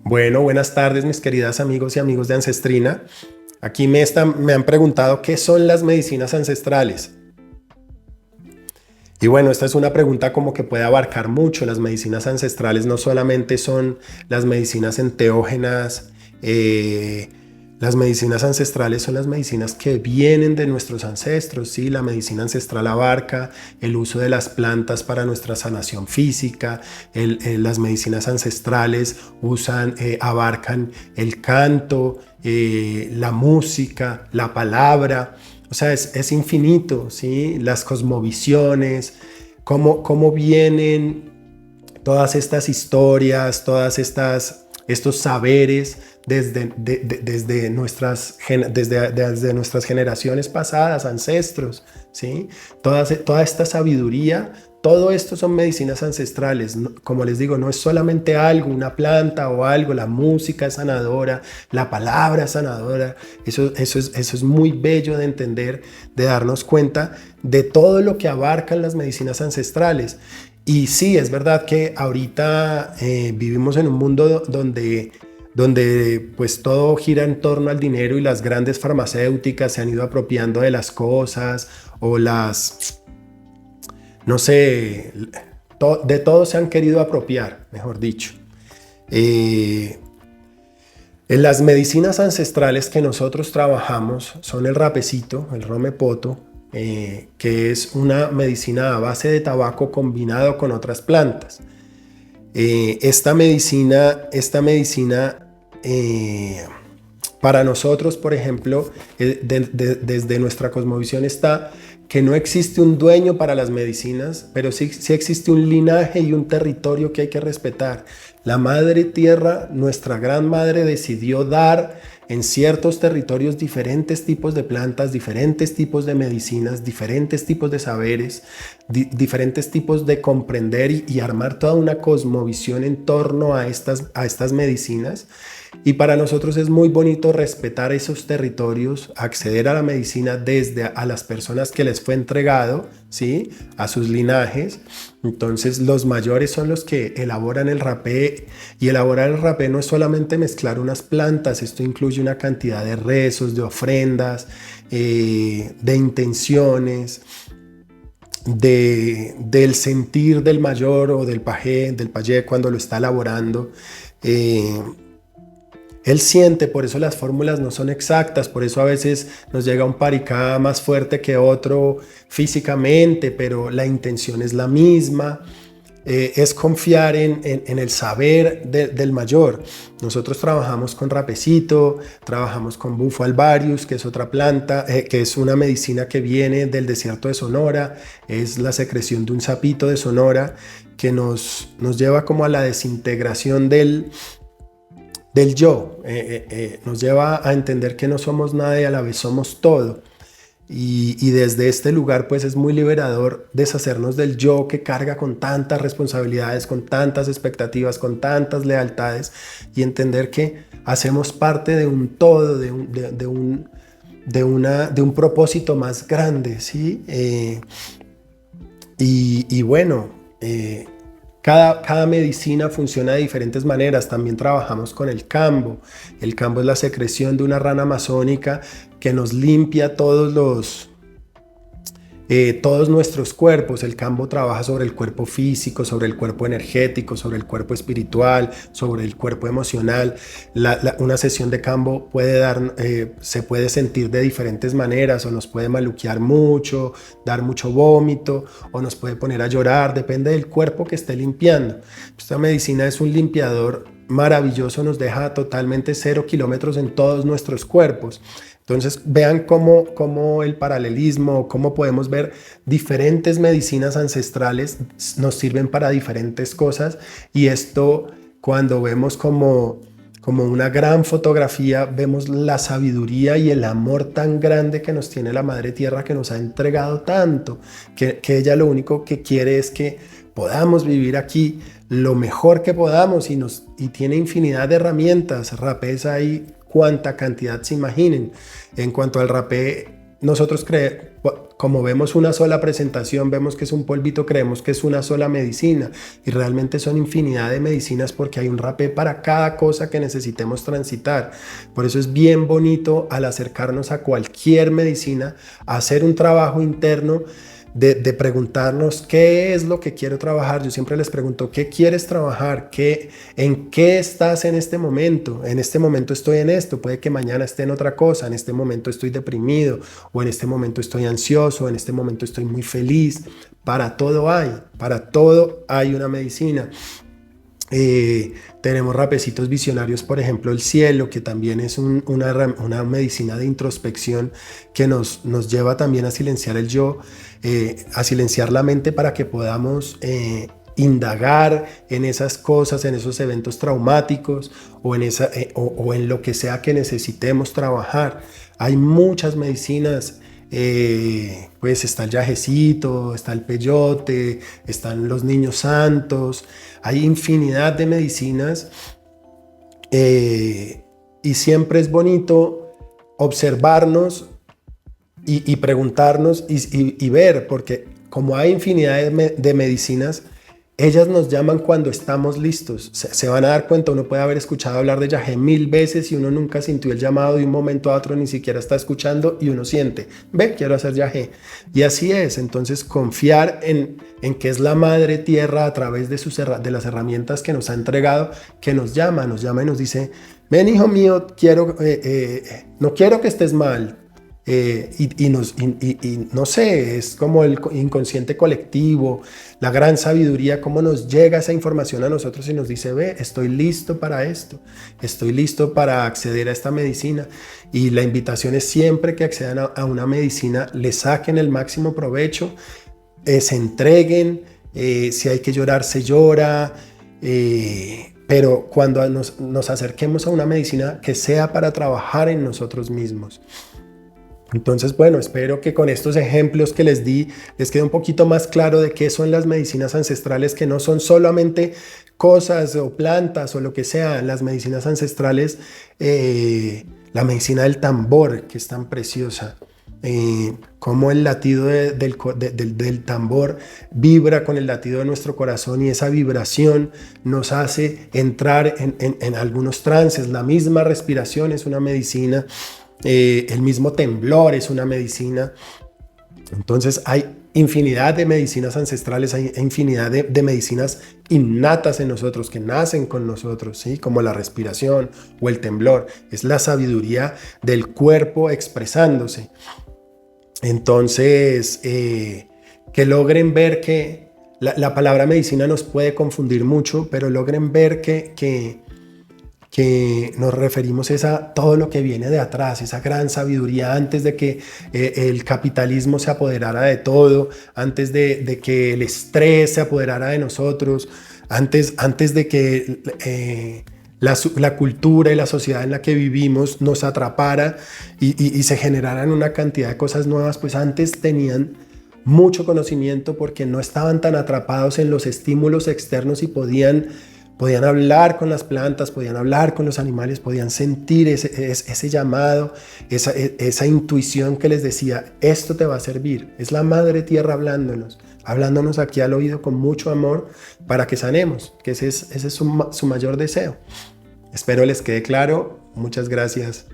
Bueno, buenas tardes, mis queridas amigos y amigos de Ancestrina. Aquí me han preguntado qué son las medicinas ancestrales. Y bueno, esta es una pregunta como que puede abarcar mucho. Las medicinas ancestrales no solamente son las medicinas enteógenas, las medicinas ancestrales son las medicinas que vienen de nuestros ancestros, ¿sí? La medicina ancestral abarca el uso de las plantas para nuestra sanación física. Las medicinas ancestrales abarcan el canto, la música, la palabra. O sea, es infinito, ¿sí? Las cosmovisiones, cómo vienen todas estas historias, estos saberes desde desde nuestras generaciones pasadas, ancestros, ¿sí? Toda esta sabiduría, todo esto son medicinas ancestrales. Como les digo, no es solamente algo, una planta o algo, la música es sanadora, la palabra es sanadora. Eso es muy bello de entender, de darnos cuenta de todo lo que abarcan las medicinas ancestrales. Y sí, es verdad que ahorita vivimos en un mundo donde pues todo gira en torno al dinero y las grandes farmacéuticas se han ido apropiando de las cosas o no sé, de todo se han querido apropiar, mejor dicho. En las medicinas ancestrales que nosotros trabajamos son el rapecito, el romepoto, que es una medicina a base de tabaco combinado con otras plantas. Esta medicina para nosotros, por ejemplo, desde nuestra cosmovisión está que no existe un dueño para las medicinas, pero sí existe un linaje y un territorio que hay que respetar. La madre tierra, nuestra gran madre, decidió dar en ciertos territorios diferentes tipos de plantas, diferentes tipos de medicinas, diferentes tipos de saberes, diferentes tipos de comprender y armar toda una cosmovisión en torno a estas medicinas. Y para nosotros es muy bonito respetar esos territorios, acceder a la medicina desde a las personas que les fue entregado, ¿sí? A sus linajes. Entonces los mayores son los que elaboran el rapé, y elaborar el rapé no es solamente mezclar unas plantas, esto incluye una cantidad de rezos, de ofrendas, de intenciones, del sentir del mayor o del payé cuando lo está elaborando. Él siente, por eso las fórmulas no son exactas, por eso a veces nos llega un paricá más fuerte que otro físicamente, pero la intención es la misma. Es confiar en el saber del mayor. Nosotros trabajamos con rapecito, trabajamos con bufo alvarius, que es otra planta, que es una medicina que viene del desierto de Sonora, es la secreción de un sapito de Sonora que nos lleva como a la desintegración del yo, nos lleva a entender que no somos nada y a la vez somos todo. Y desde este lugar pues es muy liberador deshacernos del yo que carga con tantas responsabilidades, con tantas expectativas, con tantas lealtades, y entender que hacemos parte de un todo, de un propósito más grande, ¿sí? Y bueno, cada medicina funciona de diferentes maneras. También trabajamos con el cambo. El cambo es la secreción de una rana amazónica que nos limpia todos nuestros cuerpos. El cambo trabaja sobre el cuerpo físico, sobre el cuerpo energético, sobre el cuerpo espiritual, sobre el cuerpo emocional. Una sesión de cambo se puede sentir de diferentes maneras, o nos puede maluquear mucho, dar mucho vómito, o nos puede poner a llorar, depende del cuerpo que esté limpiando. Esta medicina es un limpiador maravilloso, nos deja totalmente 0 kilómetros en todos nuestros cuerpos. Entonces vean cómo el paralelismo, cómo podemos ver diferentes medicinas ancestrales nos sirven para diferentes cosas, y esto cuando vemos como una gran fotografía, vemos la sabiduría y el amor tan grande que nos tiene la Madre Tierra, que nos ha entregado tanto, que ella lo único que quiere es que podamos vivir aquí lo mejor que podamos, y tiene infinidad de herramientas. Rapés hay cuánta cantidad se imaginen. En cuanto al rapé, nosotros como vemos una sola presentación, vemos que es un polvito, creemos que es una sola medicina y realmente son infinidad de medicinas porque hay un rapé para cada cosa que necesitemos transitar. Por eso es bien bonito al acercarnos a cualquier medicina, hacer un trabajo interno de preguntarnos qué es lo que quiero trabajar. Yo siempre les pregunto, ¿qué quieres trabajar? ¿En qué estás en este momento? En este momento estoy en esto, puede que mañana esté en otra cosa, en este momento estoy deprimido, o en este momento estoy ansioso, en este momento estoy muy feliz. Para todo hay una medicina. Tenemos rapecitos visionarios, por ejemplo el cielo, que también es una medicina de introspección que nos lleva también a silenciar el yo, a silenciar la mente para que podamos indagar en esas cosas, en esos eventos traumáticos o en lo que sea que necesitemos trabajar. Hay muchas medicinas. Pues está el yajecito, está el peyote, están los niños santos, hay infinidad de medicinas y siempre es bonito observarnos y preguntarnos y ver, porque como hay infinidad de medicinas, ellas nos llaman cuando estamos listos. Se van a dar cuenta, uno puede haber escuchado hablar de yagé 1000 veces y uno nunca sintió el llamado de un momento a otro, ni siquiera está escuchando y uno siente, ve, quiero hacer yagé. Y así es, entonces confiar en que es la madre tierra a través de las herramientas que nos ha entregado, que nos llama y nos dice, ven hijo mío, no quiero que estés mal. No sé, es como el inconsciente colectivo, la gran sabiduría, cómo nos llega esa información a nosotros y nos dice, ve, estoy listo para esto, estoy listo para acceder a esta medicina. Y la invitación es siempre que accedan a una medicina, le saquen el máximo provecho, se entreguen, si hay que llorar, se llora, pero cuando nos acerquemos a una medicina que sea para trabajar en nosotros mismos. Entonces, bueno, espero que con estos ejemplos que les di les quede un poquito más claro de qué son las medicinas ancestrales, que no son solamente cosas o plantas o lo que sea. Las medicinas ancestrales, la medicina del tambor, que es tan preciosa, cómo el latido del tambor vibra con el latido de nuestro corazón y esa vibración nos hace entrar en algunos trances. La misma respiración es una medicina. El mismo temblor es una medicina. Entonces hay infinidad de medicinas ancestrales, hay infinidad de medicinas innatas en nosotros, que nacen con nosotros, ¿sí? Como la respiración o el temblor. Es la sabiduría del cuerpo expresándose. Entonces, que logren ver que la palabra medicina nos puede confundir mucho, pero logren ver que nos referimos a todo lo que viene de atrás, esa gran sabiduría antes de que el capitalismo se apoderara de todo, antes de que el estrés se apoderara de nosotros, antes de que la cultura y la sociedad en la que vivimos nos atrapara y se generaran una cantidad de cosas nuevas. Pues antes tenían mucho conocimiento porque no estaban tan atrapados en los estímulos externos y podían hablar con las plantas, podían hablar con los animales, podían sentir ese llamado, esa intuición que les decía, esto te va a servir. Es la madre tierra hablándonos aquí al oído con mucho amor para que sanemos, que ese es su mayor deseo. Espero les quede claro. Muchas gracias.